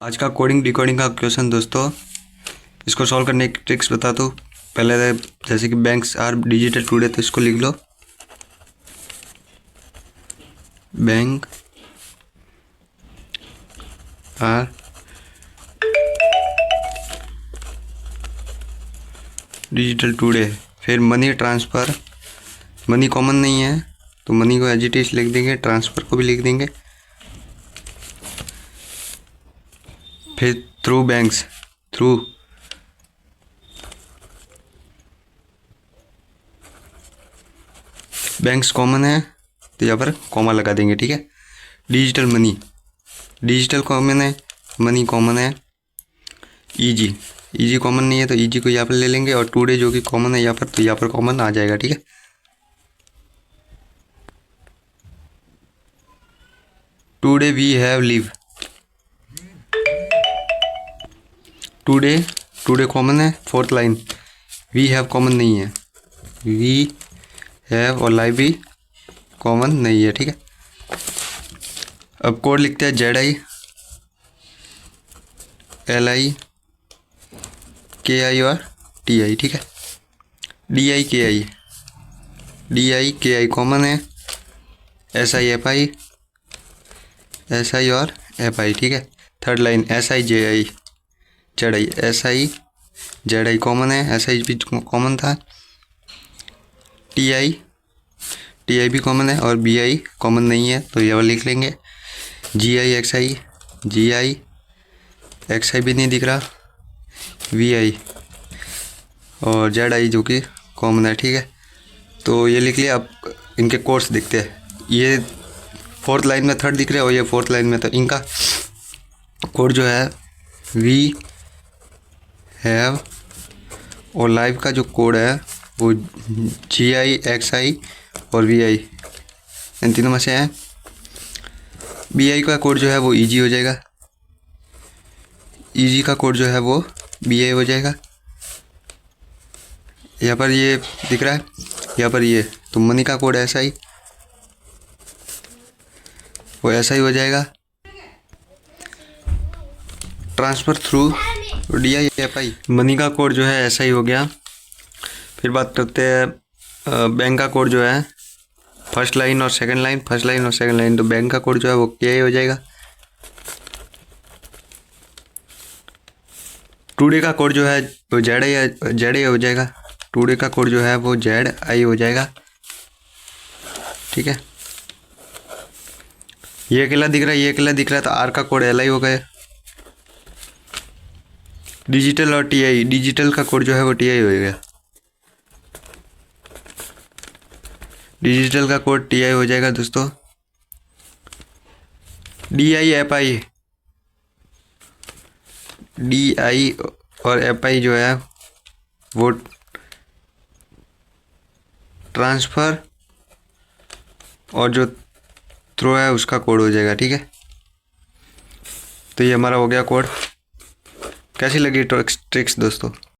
आज का coding decoding का क्वेश्चन दोस्तों, इसको सॉल्व करने की ट्रिक्स बता दो। पहले जैसे कि बैंक्स आर डिजिटल टुडे, तो इसको लिख लो, बैंक आर डिजिटल टुडे। फिर मनी ट्रांसफ़र, मनी कॉमन नहीं है तो मनी को एज इट इज लिख देंगे, ट्रांसफ़र को भी लिख देंगे। फिर through banks, through banks common है तो यहाँ पर कॉमा लगा देंगे, ठीक है। डिजिटल मनी, डिजिटल कॉमन है, मनी कॉमन है। ईजी, ईजी कॉमन नहीं है तो ईजी को यहाँ पर ले लेंगे, और टुडे जो कि कॉमन है यहाँ पर, तो यहाँ पर कॉमन आ जाएगा, ठीक है। Today we have live, today, today common है। Fourth line, we have common नहीं है, वी हैव और लाइव भी कॉमन नहीं है, ठीक है। अब कोड लिखते हैं ZILI KI और TI, ठीक है। DI कॉमन है, SI और FI, ठीक है। Third line SI ZI common है, SI भी कॉमन था। TI भी कॉमन है, और BI कॉमन नहीं है तो ये वाला लिख लेंगे। GI XI भी नहीं दिख रहा, VI और ZI जो कि कॉमन है, ठीक है। तो ये लिख लिया। अब इनके कोड्स दिखते हैं, ये फोर्थ लाइन में थर्ड दिख रहे हैं और ये फोर्थ लाइन में, तो इनका कोड जो है वी हैव, और लाइव का जो कोड है वो GI XI और VI, इन तीनों में से है। BI का कोड जो है वो ईजी हो जाएगा, ईजी का कोड जो है वो BI हो जाएगा। यहाँ पर ये दिख रहा है, यहाँ पर ये, तो मनी का कोड SI, वो SI हो जाएगा। Transfer through DI FI, money का कोड जो है SI हो गया। फिर बात करते हैं बैंक का कोड जो है, फर्स्ट लाइन और सेकंड लाइन, तो बैंक का कोड जो है वो KI हो जाएगा। टुडे का कोड जो है वो ZI हो जाएगा, टुडे का कोड जो है वो ZI हो जाएगा, ठीक है। ये अकेला दिख रहा है, ये अकेला दिख रहा है, तो R का कोड LI हो गया। डिजिटल और TI, डिजिटल का कोड जो है वो TI हो गया, डिजिटल का कोड TI हो जाएगा दोस्तों। DI और FI जो है वो ट्रांसफ़र और जो थ्रो है उसका कोड हो जाएगा, ठीक है। तो ये हमारा हो गया कोड। कैसी लगी ट्रिक्स दोस्तों?